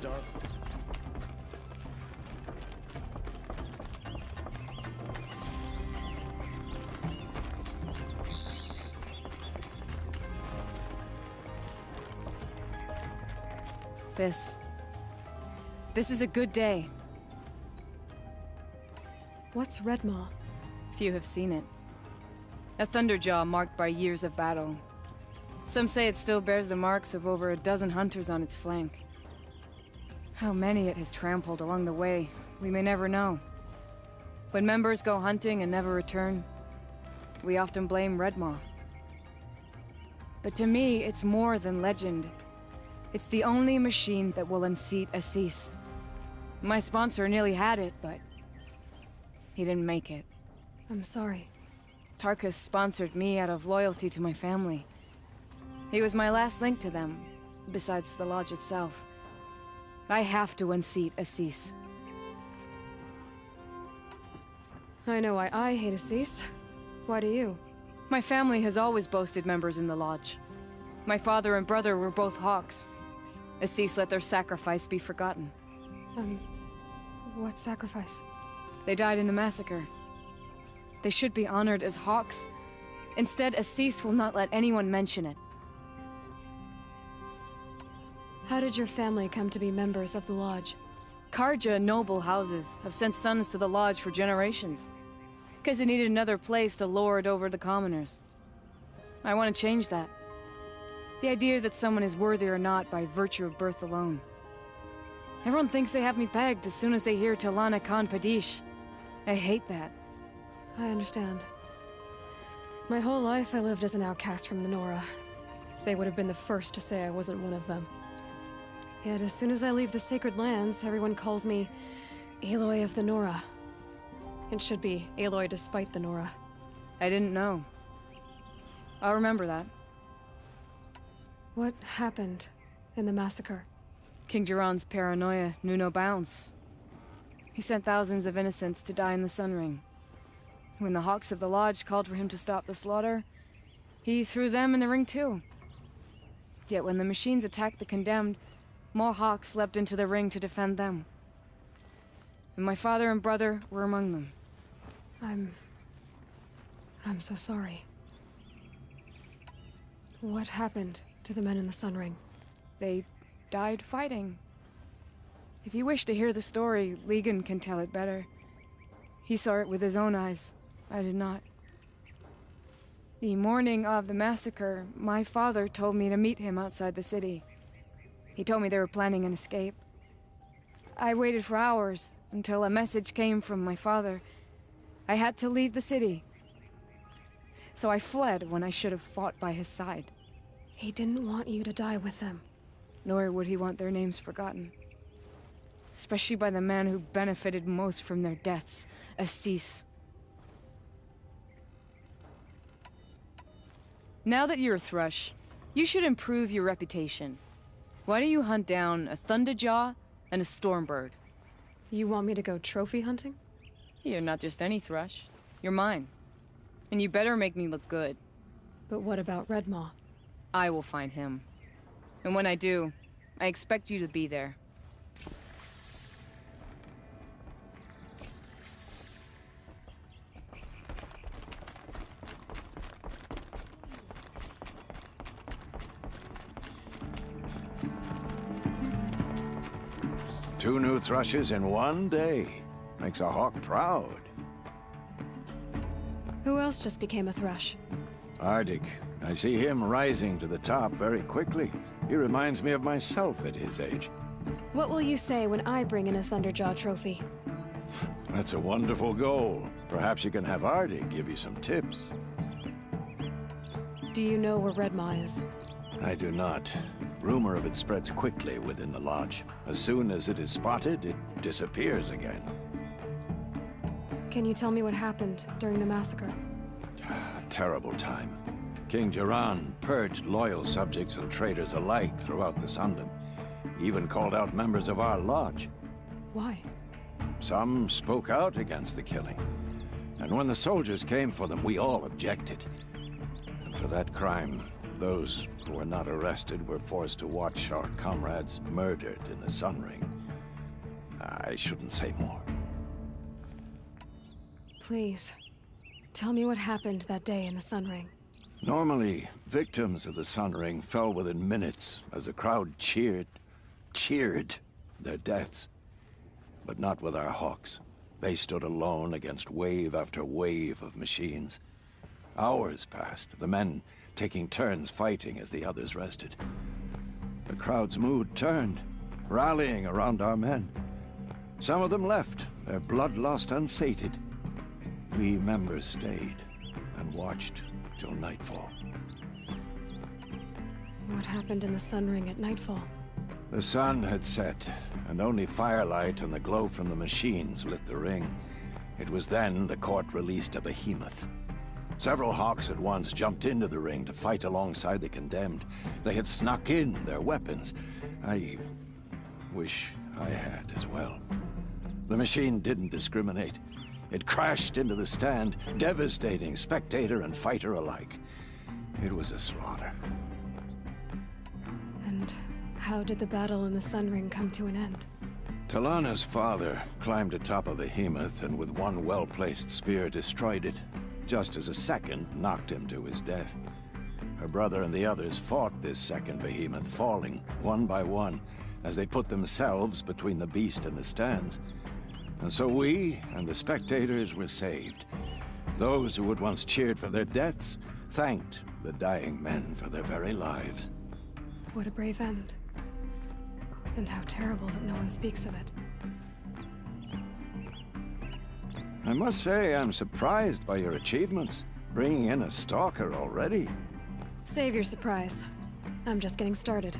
dark. This is a good day. What's Redmaw? Few have seen it. A thunderjaw marked by years of battle. Some say it still bears the marks of over a dozen hunters on its flank. How many it has trampled along the way, we may never know. When members go hunting and never return, we often blame Redmaw. But to me, it's more than legend. It's the only machine that will unseat Assis. My sponsor nearly had it, but he didn't make it. I'm sorry. Tarkus sponsored me out of loyalty to my family. He was my last link to them, besides the lodge itself. I have to unseat Assis. I know why I hate Assis. Why do you? My family has always boasted members in the lodge. My father and brother were both hawks. Assis let their sacrifice be forgotten. What sacrifice? They died in the massacre. They should be honored as hawks. Instead, Assis will not let anyone mention it. How did your family come to be members of the lodge? Karja noble houses have sent sons to the lodge for generations. Because they needed another place to lord over the commoners. I want to change that. The idea that someone is worthy or not by virtue of birth alone. Everyone thinks they have me pegged as soon as they hear Talana Khan Padish. I hate that. I understand. My whole life I lived as an outcast from the Nora. They would have been the first to say I wasn't one of them. Yet as soon as I leave the sacred lands, everyone calls me Aloy of the Nora. It should be Aloy despite the Nora. I didn't know. I'll remember that. What happened in the massacre? King Jiran's paranoia knew no bounds. He sent thousands of innocents to die in the Sun Ring. When the Hawks of the Lodge called for him to stop the slaughter, he threw them in the ring too. Yet when the machines attacked the condemned, more Hawks leapt into the ring to defend them. And my father and brother were among them. I'm so sorry. What happened to the men in the Sun Ring? They died fighting. If you wish to hear the story, Legan can tell it better. He saw it with his own eyes. I did not. The morning of the massacre, my father told me to meet him outside the city. He told me they were planning an escape. I waited for hours until a message came from my father. I had to leave the city. So I fled when I should have fought by his side. He didn't want you to die with them. Nor would he want their names forgotten. Especially by the man who benefited most from their deaths, Assis. Now that you're a thrush, you should improve your reputation. Why don't you hunt down a thunderjaw and a stormbird? You want me to go trophy hunting? You're not just any thrush. You're mine. And you better make me look good. But what about Redmaw? I will find him. And when I do, I expect you to be there. Two new thrushes in one day. Makes a hawk proud. Who else just became a thrush? Ardig. I see him rising to the top very quickly. He reminds me of myself at his age. What will you say when I bring in a Thunderjaw trophy? That's a wonderful goal. Perhaps you can have Ardig give you some tips. Do you know where Redmaw is? I do not. Rumor of it spreads quickly within the lodge. As soon as it is spotted, it disappears again. Can you tell me what happened during the massacre? A terrible time. King Jiran purged loyal subjects and traitors alike throughout the Sundom. He even called out members of our lodge. Why? Some spoke out against the killing. And when the soldiers came for them, we all objected. And for that crime, Those who were not arrested were forced to watch our comrades murdered in the Sun Ring. I shouldn't say more. Please, tell me what happened that day in the Sun Ring. Normally, victims of the Sun Ring fell within minutes as the crowd cheered their deaths. But not with our hawks. They stood alone against wave after wave of machines. Hours passed, the men taking turns fighting as the others rested. The crowd's mood turned, rallying around our men. Some of them left, their bloodlust unsated. We members stayed and watched till nightfall. What happened in the Sun Ring at nightfall? The sun had set, and only firelight and the glow from the machines lit the ring. It was then the court released a behemoth. Several hawks at once jumped into the ring to fight alongside the condemned. They had snuck in their weapons. I wish I had as well. The machine didn't discriminate. It crashed into the stand, devastating spectator and fighter alike. It was a slaughter. And how did the battle in the Sun Ring come to an end? Talana's father climbed atop a behemoth and with one well-placed spear destroyed it, just as a second knocked him to his death. Her brother and the others fought this second behemoth, falling one by one as they put themselves between the beast and the stands. And so we and the spectators were saved. Those who had once cheered for their deaths thanked the dying men for their very lives. What a brave end. And how terrible that no one speaks of it. I must say I'm surprised by your achievements, bringing in a stalker already. Save your surprise. I'm just getting started.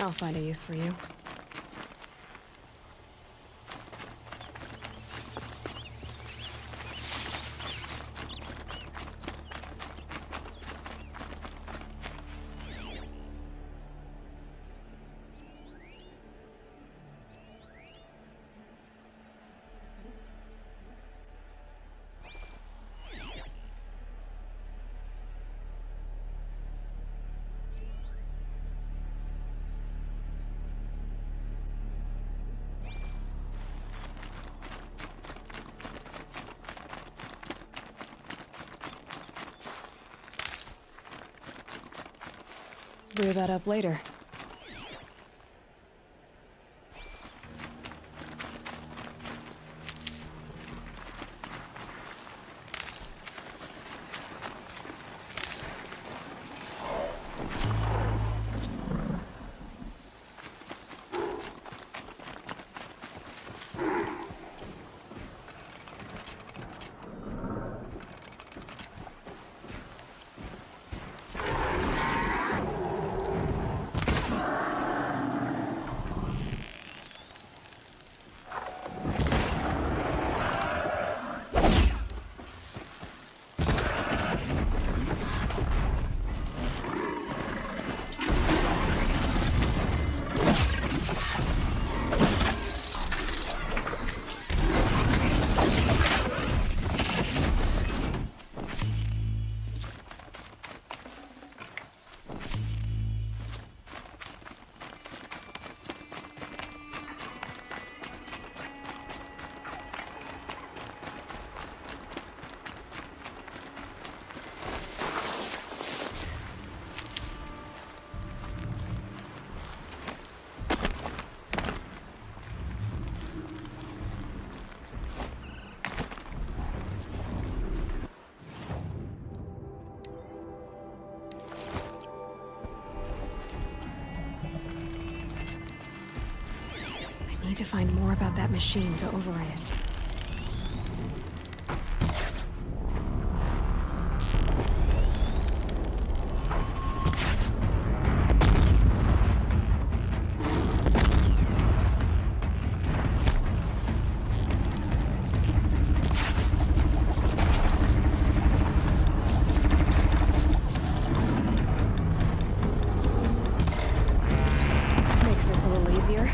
I'll find a use for you. clear that up later. I need to find more about that machine to override it. Makes this a little easier.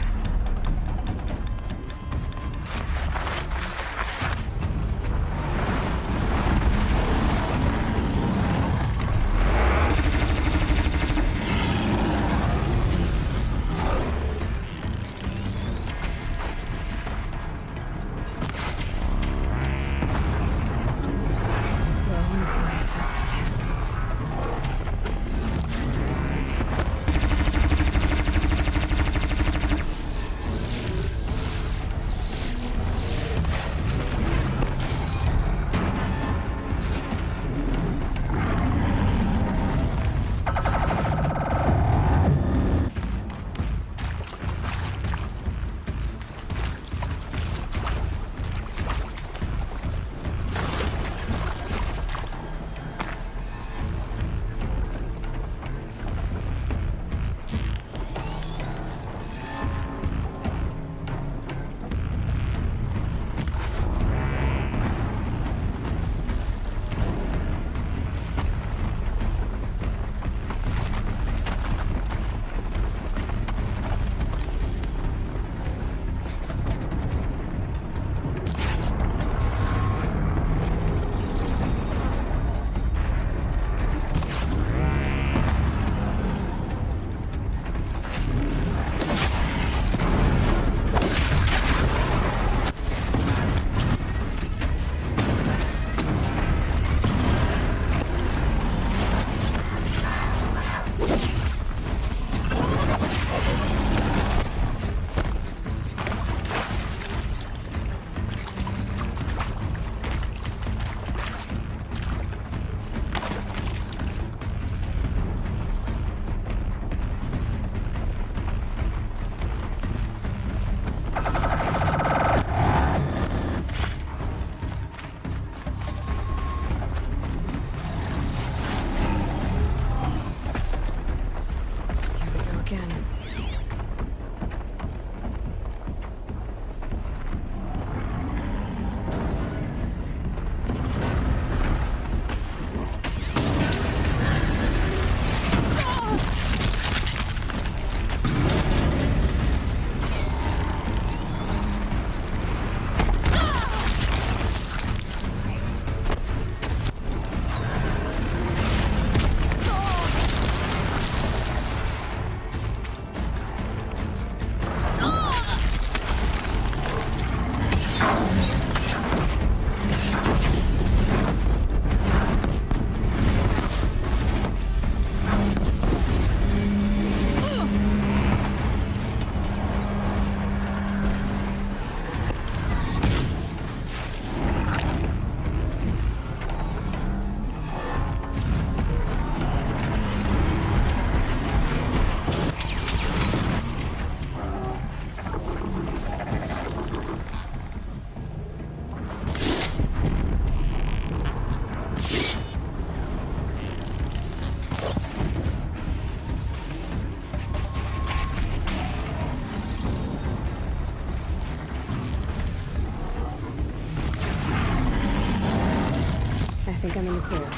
I'm in the clear.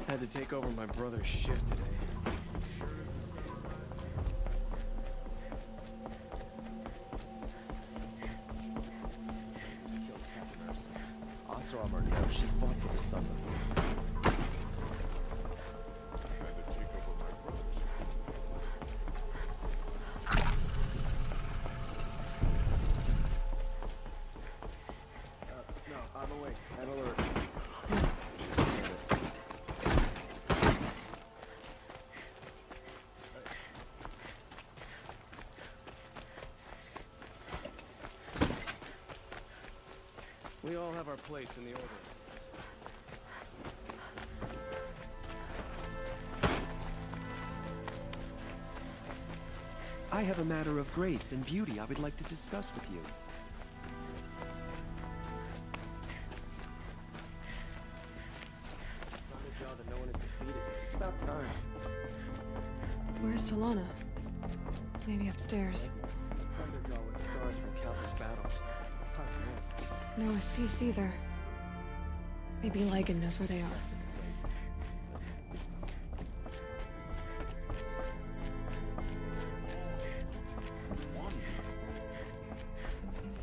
Had to take over my brother's shift today. Also, I'm already know she fought for the sun. No, I'm awake. I'm alert. We all have our place in the order. I have a matter of grace and beauty I would like to discuss with you. That no one is defeated. It's about time. Where's Talana? Maybe upstairs. Thunderjaw with scars from countless battles. Hard to know. No Assis either. Maybe Ligon knows where they are.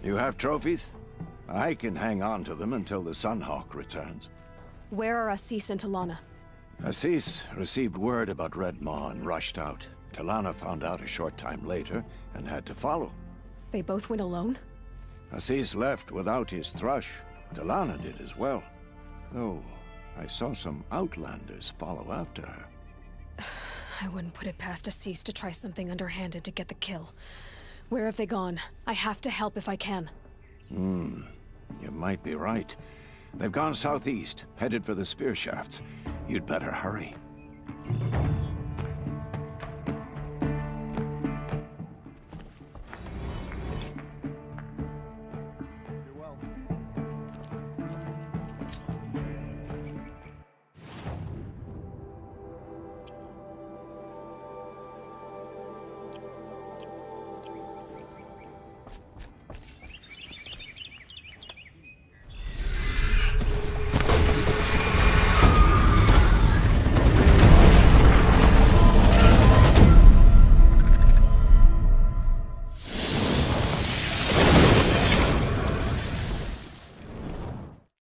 You have trophies? I can hang on to them until the Sunhawk returns. Where are Assis and Talana? Assis received word about Red Maw and rushed out. Talana found out a short time later and had to follow. They both went alone? Assis left without his thrush. Talana did as well. Though, I saw some outlanders follow after her. I wouldn't put it past Assis to try something underhanded to get the kill. Where have they gone? I have to help if I can. You might be right. They've gone southeast, headed for the spear shafts. You'd better hurry.